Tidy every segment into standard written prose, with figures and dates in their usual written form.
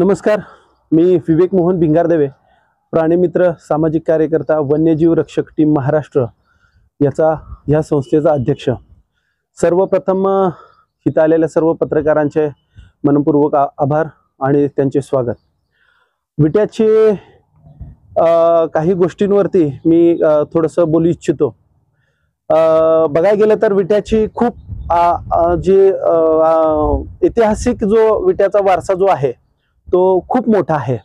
नमस्कार, मी विवेक मोहन भिंगारदेवे, प्राणीमित्र सामाजिक कार्यकर्ता, वन्यजीव रक्षक टीम महाराष्ट्र या संस्थेचा अध्यक्ष। सर्वप्रथम इथं आलेल्या सर्व पत्रकारांचे मनपूर्वक आभार आणि त्यांचे स्वागत। विट्याचे काही गोष्टींवरती मी थोडंसं बोलू इच्छितो। बघायला गेलं तर विट्याची खूप जे ऐतिहासिक जो विट्याचा वारसा जो आहे तो खूप मोठा आहे।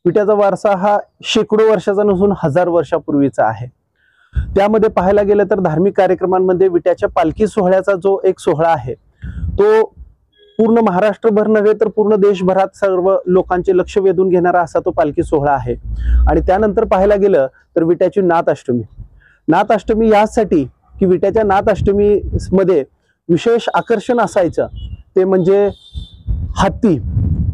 विट्याचा वारसा हा शेकडो वर्षाचा नसून हजार वर्षापूर्वीचा आहे। त्यामध्ये पाहायला गेलं तर धार्मिक कार्यक्रमांमध्ये विट्याच्या पालखी सोहळ्याचा जो एक सोहळा आहे तो पूर्ण महाराष्ट्रभर नव्हे तर पूर्ण देशभरात सर्व लोकांचे लक्ष वेधून घेणारा असा तो पालखी सोहळा आहे। आणि त्यानंतर पाहायला गेलं तर विट्याची नाथ अष्टमी यासाठी की विट्याच्या नाथ अष्टमी मध्ये विशेष आकर्षण असायचं ते म्हणजे हत्ती।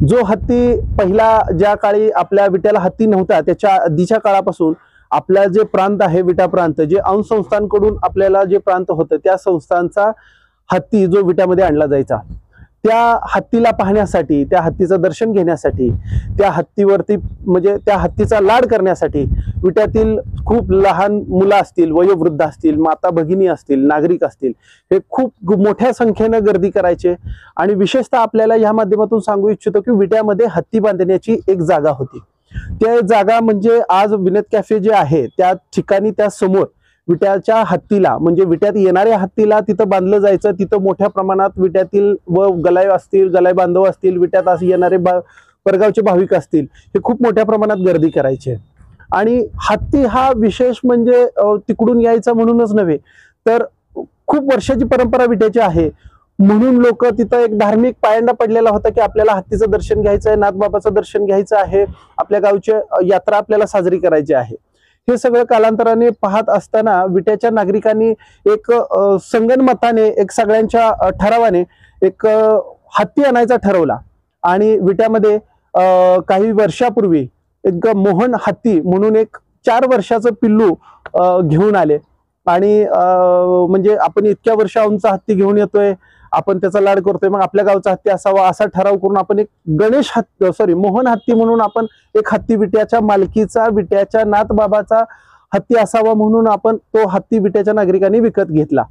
जो हत्ती पहिला ज्या काळी आपल्या विट्याला हत्ती नव्हता त्याच्या आधीच्या काळापासून आपला जे प्रांत आहे विटा प्रांत, जे अंश संस्थांकडून आपल्याला जे प्रांत होतं त्या संस्थांचा हत्ती जो विट्यामध्ये आणला जायचा, त्या हत्तीला पाहण्यासाठी, त्या हत्तीचं दर्शन घेण्यासाठी, त्या हत्तीवरती म्हणजे त्या हत्तीचा लाड करण्यासाठी विट्यातील खूप लहान मुलं असतील, वयोवृद्ध असतील, माता भगिनी असतील, नागरिक असतील, हे खूप मोठ्या संख्येने गर्दी करायचे। आणि विशेषतः आपल्याला या माध्यमातून सांगू इच्छितो की विट्यामध्ये हत्ती बांधण्याची एक जागा होती। त्या जागा म्हणजे आज विनोद कॅफे जे आहे त्या ठिकाणी त्या समोर विट्याच्या हत्तीला म्हणजे विट्यात येणाऱ्या हत्तीला तिथं बांधलं जायचं। तिथं मोठ्या प्रमाणात विट्यातील व गलाई असतील, गलाई बांधव असतील, विट्यात असे येणारे परगावचे भाविक असतील, हे खूप मोठ्या प्रमाणात गर्दी करायचे। आणि हत्ती हा विशेष म्हणजे तिकडून यायचा म्हणूनच नव्हे तर खूप वर्षाची परंपरा विट्याची आहे म्हणून लोक तिथं एक धार्मिक पायंडा पडलेला होता की आपल्याला हत्तीचं दर्शन घ्यायचं आहे, नाथबाबाचं दर्शन घ्यायचं आहे, आपल्या गावची यात्रा आपल्याला साजरी करायची आहे। हे सगळं कालांतराने पाहत असताना विट्याच्या नागरिकांनी एक संगनमताने, एक सगळ्यांच्या ठरावाने एक हत्ती आणायचा ठरवला। आणि विट्यामध्ये काही वर्षापूर्वी एक मोहन हत्ती म्हणून एक 4 वर्षाचं पिल्लू घेऊन आले। आणि म्हणजे आपण इतक्या वर्षांचा हत्ती घेऊन येतोय, आपण त्याचा लाड करतोय, मग आपल्या गावचा हत्ती असावा असा ठराव करून आपण एक मोहन हत्ती म्हणून आपण एक हत्ती विट्याच्या मालकीचा, विट्याच्या नाथबाबाचा हत्ती असावा म्हणून आपण तो हत्ती विट्याच्या नागरिकांनी विकत घेतला।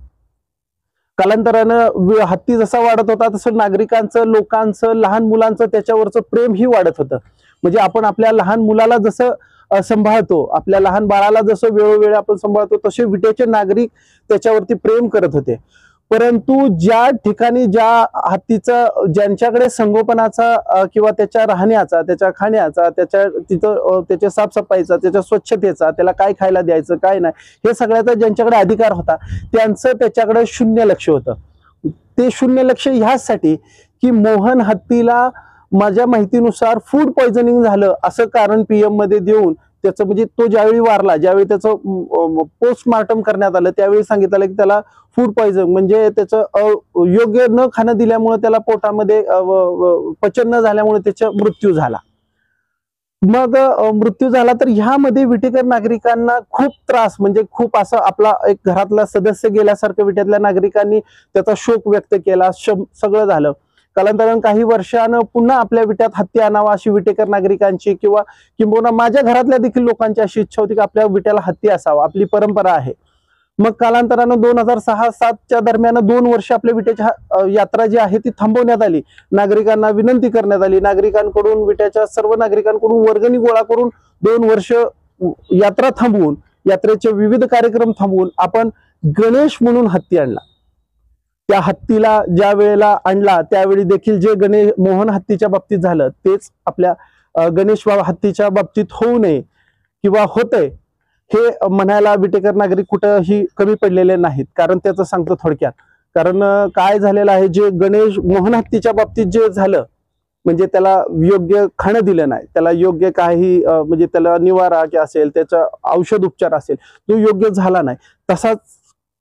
कालांतरानं हत्ती जसा वाढत होता तसं नागरिकांचं, लोकांचं, लहान मुलांचं त्याच्यावरचं प्रेम ही वाढत होतं। म्हणजे आपण आपल्या लहान मुलाला जसं सांभाळतो, आपल्या लहान बाळाला जसं वेळोवेळी आपण सांभाळतो, तसे विट्याचे नागरिक त्याच्यावरती प्रेम करत होते। परंतु ज्या ठिकाणी ज्या हत्तीचं ज्यांच्याकडे संगोपनाचा किंवा त्याच्या राहण्याचा, त्याच्या खाण्याचा, त्याच्या साफसफाईचा, त्याच्या स्वच्छतेचा, त्याला काय खायला द्यायचं काय नाही हे सगळ्याचा ज्यांच्याकडे अधिकार होता त्यांचं त्याच्याकडे शून्य लक्ष होतं। ते शून्य लक्ष ह्यासाठी की मोहन हत्तीला माझ्या माहितीनुसार फूड पॉइझनिंग झालं असं कारण पीएम मध्ये देऊन त्याचं म्हणजे तो ज्यावेळी वारला, ज्यावेळी त्याचं पोस्टमार्टम करण्यात आलं त्यावेळी सांगितलं की त्याला फूड पॉइझन म्हणजे त्याचं योग्य न खाणं दिल्यामुळे त्याला पोटामध्ये पचन न झाल्यामुळे त्याचा मृत्यू झाला। मग मृत्यू झाला तर ह्यामध्ये विटेकर नागरिकांना खूप त्रास, म्हणजे खूप असं आपला एक घरातला सदस्य गेल्यासारखं विट्यातल्या नागरिकांनी त्याचा शोक व्यक्त केला, सगळं झालं। कालांतराने काही वर्षानं पुन्हा आपल्या विट्यात हत्ती आणावा अशी विटेकर नागरिकांची किंबहुना माझ्या घरातल्या देखील लोकांची अशी इच्छा होती की आपल्या विट्याला हत्ती असावा, आपली परंपरा आहे। मग कालांतरानं 2006-07च्या दरम्यान 2 वर्ष आपल्या विट्याची यात्रा जी आहे ती थांबवण्यात आली। नागरिकांना विनंती करण्यात आली, नागरिकांकडून विट्याच्या सर्व नागरिकांकडून वर्गणी गोळा करून 2 वर्ष यात्रा थांबवून, यात्रेचे विविध कार्यक्रम थांबवून आपण गणेश म्हणून हत्ती आणला। त्या हत्तीला ज्या वेळेला आणला त्यावेळी देखील जे मोहन हत्तीच्या बाबतीत झालं तेच आपल्या गणेश हत्तीच्या बाबतीत होऊ नये किंवा होतंय हे म्हणायला विटेकर नागरिक कुठंही कमी पडलेले नाहीत। कारण त्याचं सांगतो थोडक्यात, कारण काय झालेलं आहे, जे मोहन हत्तीच्या बाबतीत जे झालं म्हणजे त्याला योग्य खाणं दिलं नाही, त्याला योग्य काही म्हणजे त्याला निवारा असेल, त्याचा औषध उपचार असेल तो योग्य झाला नाही, तसाच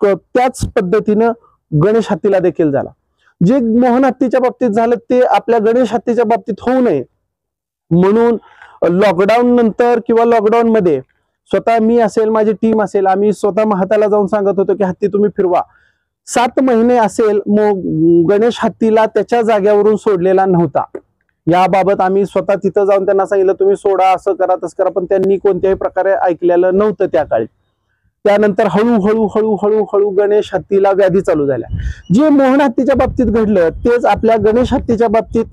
त्याच पद्धतीनं गणेश हत्तीला देखील झाला। जे मोहन हत्तीच्या बाबतीत झालं ते आपल्या गणेश हत्तीच्या बाबतीत होऊ नये म्हणून लॉकडाऊन नंतर किंवा लॉकडाऊन मध्ये स्वतः मी असेल, माझी टीम असेल, आम्ही स्वतः महाताला जाऊन सांगत होतो की हत्ती तुम्ही फिरवा। 7 महिने असेल गणेश हत्तीला त्याच्या जाग्यावरून सोडलेला नव्हता। याबाबत आम्ही स्वतः तिथं जाऊन त्यांना सांगितलं तुम्ही सोडा, असं करा तसं करा, पण त्यांनी कोणत्याही प्रकारे ऐकलेलं नव्हतं त्या काळी. त्यानंतर हळूहळू हळूहळू हळू गणेश हत्तीला व्याधी चालू झाल्या. जे मोहन हत्तीच्या बाबतीत घडलं तेच आपल्या गणेश हत्तीच्या बाबतीत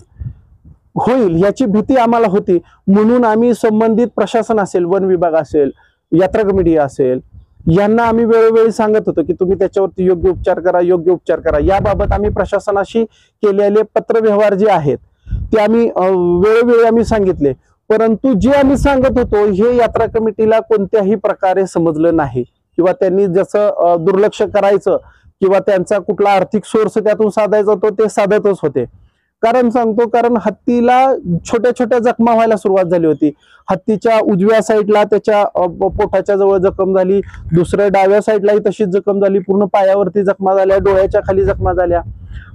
होईल याची भीती आम्हाला होती. म्हणून आम्ही संबंधित प्रशासन असेल, वन विभाग असेल, यात्रा कमिटी असेल, यांना आम्ही वेळोवेळी सांगत होतो की तुम्ही त्याच्यावरती योग्य उपचार करा, योग्य उपचार करा. याबाबत आम्ही प्रशासनाशी केलेले पत्रव्यवहार जे आहेत ते आम्ही वेळोवेळी आम्ही सांगितले. परंतु जे आम्ही सांगत होतो हे यात्रा कमिटीला कोणत्याही प्रकारे समजलं नाही, किंवा त्यांनी जसं दुर्लक्ष करायचं किंवा त्यांचा कुठला आर्थिक सोर्स त्यातून साधायचा तो ते साधतच होते. कारण सांगतो, कारण हत्तीला छोट्या छोट्या जखमा व्हायला सुरुवात झाली होती. हत्तीच्या उजव्या साईडला त्याच्या पोटाच्या जवळ जखम झाली, दुसऱ्या डाव्या साईडलाही तशीच जखम झाली, पूर्ण पायावरती जखमा झाल्या, डोळ्याच्या खाली जखमा झाल्या.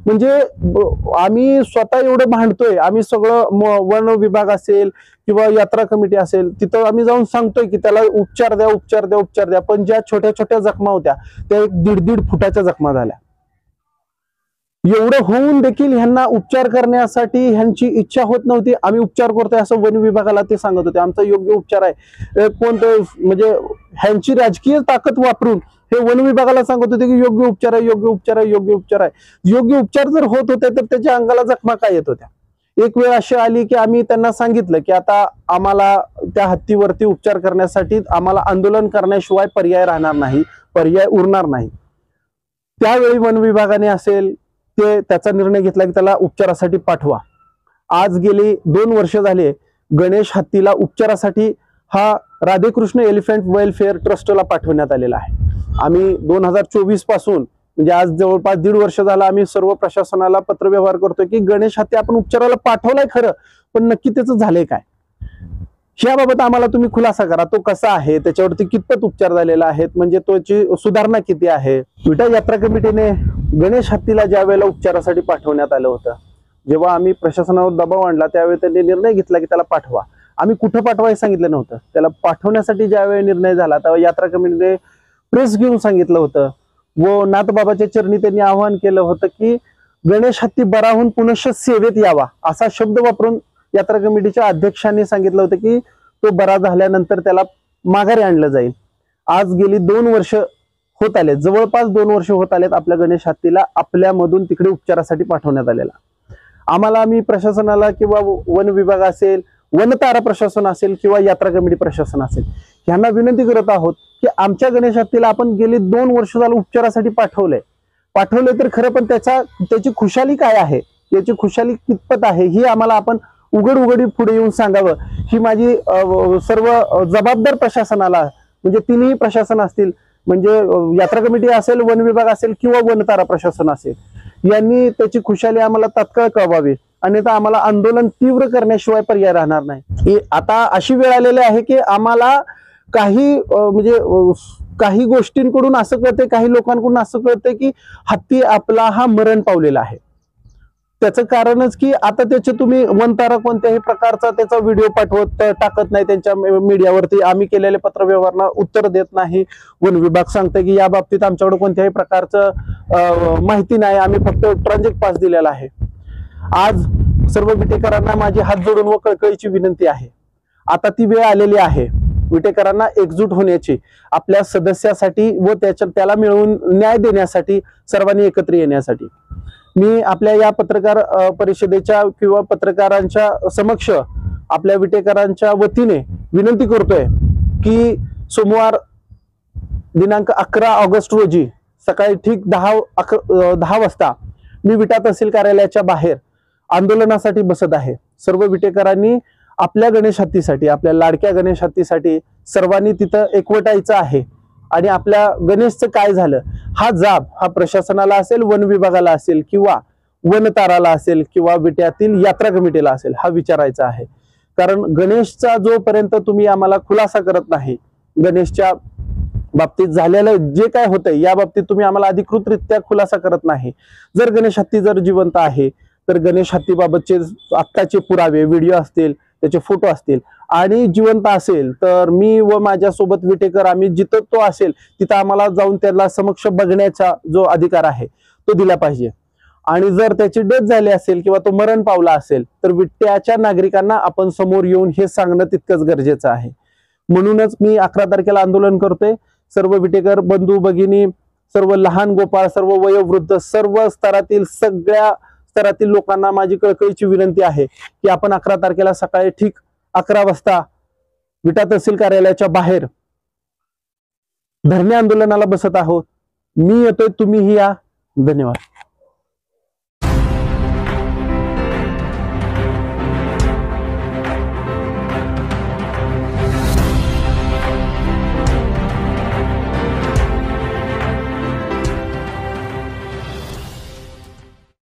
म्हणजे आम्ही स्वतः एवढं भांडतोय, आम्ही सगळं वन विभाग असेल किंवा यात्रा कमिटी असेल तिथं आम्ही जाऊन सांगतोय की त्याला उपचार द्या, उपचार द्या, उपचार द्या. पण ज्या छोट्या छोट्या जखमा होत्या त्या 1.5 फुटाच्या जखमा झाल्या. एवढं होऊन देखील ह्यांना उपचार करण्यासाठी ह्यांची इच्छा होत नव्हती. आम्ही उपचार करतोय असं वन विभागाला ते सांगत होते, आमचा योग्य उपचार आहे. कोणतं म्हणजे ह्यांची राजकीय ताकद वापरून हे वन विभागाला सांगत होते की योग्य उपचार आहे, योग्य उपचार आहे, योग्य उपचार आहे. योग्य उपचार जर होत होते तर त्याच्या अंगाला जखमा काय येत होत्या. एक वेळ अशी आली की आम्ही त्यांना सांगितलं की आता आम्हाला त्या हत्तीवरती उपचार करण्यासाठी आम्हाला आंदोलन करण्याशिवाय पर्याय राहणार नाही, पर्याय उरणार नाही. त्यावेळी वन विभागाने असेल ते त्याचा निर्णय घेतला की त्याला उपचारासाठी पाठवा. आज गेली 2 वर्ष झाले गणेश हत्तीला उपचारासाठी हा राधेकृष्ण एलिफंट वेलफेअर ट्रस्टला पाठवण्यात आलेला आहे. आम्ही 2024 पासून म्हणजे आज जवळपास 1.5 वर्ष झाला आम्ही सर्व प्रशासनाला पत्रव्यवहार करतोय की गणेश हत्ती आपण उपचाराला पाठवलाय खरं, पण नक्की त्याचं झालंय काय याबाबत आम्हाला तुम्ही खुलासा करा. तो कसा आहे, त्याच्यावरती कितपत उपचार झालेला आहे, म्हणजे त्याची सुधारणा किती आहे. विटा यात्रा कमिटीने गणेश हत्तीला ज्या वेळेला उपचारासाठी पाठवण्यात आलं होतं, जेव्हा आम्ही प्रशासनावर दबाव आणला त्यावेळी त्यांनी निर्णय घेतला की त्याला पाठवा. आम्ही कुठं पाठवायचं सांगितलं नव्हतं. त्याला पाठवण्यासाठी ज्यावेळी निर्णय झाला तेव्हा यात्रा कमिटीने प्रेस घेऊन सांगितलं होतं व नाथबाबाच्या चरणी त्यांनी आवाहन केलं होतं की गणेश हत्ती बरा होऊन पुनश्च सेवेत यावा असा शब्द वापरून यात्रा कमिटीच्या अध्यक्षांनी सांगितलं होतं की तो बरा झाल्यानंतर त्याला माघारी आणलं जाईल. आज गेली 2 वर्ष होत आले, जवळपास 2 वर्ष होत आलेत आपल्या गणेश हत्तीला आपल्यामधून तिकडे उपचारासाठी पाठवण्यात आलेला. आम्ही प्रशासनाला किंवा वन विभाग असेल, वनतारा प्रशासन असेल किंवा यात्रा कमिटी प्रशासन असेल यांना विनंती करत आहोत की आमच्या गणेश हत्तीला आपण गेली 2 वर्ष झालं उपचारासाठी पाठवलंय तर खरं, पण त्याची खुशाली काय आहे, त्याची खुशाली कितपत आहे ही आम्हाला आपण उघडी पुढे येऊन सांगावं. ही माझी सर्व जबाबदार प्रशासनाला म्हणजे तिन्ही प्रशासन असतील, म्हणजे यात्रा कमिटी असेल, वन विभाग असेल किंवा वनतारा प्रशासन असेल, यांनी त्याची खुशाली आम्हाला तात्काळ कळवावी. अन्यथा आम्हाला आंदोलन तीव्र करण्याशिवाय पर्याय राहणार नाही. आता अशी वेळ आलेली आहे की आम्हाला काही गोष्टींकडून असं कळतंय, काही लोकांकडून असं कळतंय की हत्ती आपला हा मरण पावलेला आहे. त्याचं कारणच की आता त्याचे तुम्ही वनतारा कोणत्याही प्रकारचा त्याचा व्हिडिओ टाकत नाही त्यांच्या मीडियावरती. आम्ही केलेल्या पत्रव्यवहारांना उत्तर देत नाही. वन विभाग सांगते की या बाबतीत आमच्याकडे कोणत्याही प्रकारचं माहिती नाही, आम्ही फक्त ट्रान्झिट पास दिलेला आहे. आज सर्व विटेकरांना माझी हात जोडून व कळकळीची विनंती आहे, आता ती वेळ आलेली आहे विटेकरांना एकजूट होण्याची, आपल्या सदस्यासाठी व त्याला मिळवून न्याय देण्यासाठी, सर्वांनी एकत्र येण्यासाठी. मी आपल्या या पत्रकार परिषदेच्या किंवा पत्रकारांच्या समक्ष आपल्या विटेकरांच्या वतीने विनंती करतोय की सोमवार दिनांक 11 ऑगस्ट रोजी सकाळी ठीक 10 वाजता मी विटा तहसील कार्यालयाच्या बाहेर आंदोलनासाठी बसत आहे. सर्व विटेकरांनी आपल्या गणेश हत्तीसाठी, आपल्या लाडक्या गणेश हत्तीसाठी सर्वांनी तिथं एकवटायचं आहे आणि आपल्या गणेशचं काय झालं हा जाब हा प्रशासनाला असेल, वन विभागाला असेल किंवा वनताराला असेल किंवा विट्यातील यात्रा कमिटीला असेल हा विचारायचा आहे. कारण गणेशचा जोपर्यंत तुम्ही आम्हाला खुलासा करत नाही, गणेशच्या बाबतीत झालेलं जे काय होतंय या बाबतीत तुम्ही आम्हाला अधिकृतरित्या खुलासा करत नाही, जर गणेश हत्ती जर जिवंत आहे तर गणेश हत्तीबाबतचे आत्ताचे पुरावे, व्हिडिओ असतील, त्याचे फोटो असतील आणि जिवंत असेल तर मी व माझ्यासोबत विटेकर आम्ही जिथं तो असेल तिथं आम्हाला जाऊन त्याला समक्ष बघण्याचा जो अधिकार आहे तो दिला पाहिजे. आणि जर त्याची डेथ झाली असेल किंवा तो मरण पावला असेल तर विट्याच्या नागरिकांना आपण समोर येऊन हे सांगणं तितकंच गरजेचं आहे. म्हणूनच मी 11 तारखेला आंदोलन करतोय. सर्व विटेकर बंधू भगिनी, सर्व लहान गोपाळ, सर्व वयोवृद्ध, सर्व स्तरातील सगळ्या स्तरातील लोकांना माझी कळकळीची विनंती आहे की आपण 11 तारखेला सकाळी ठीक 11 वाजता विटा तहसील कार्यालयाच्या बाहेर धरणे आंदोलनाला बसत आहोत. मी येतोय, तुम्हीही या. धन्यवाद.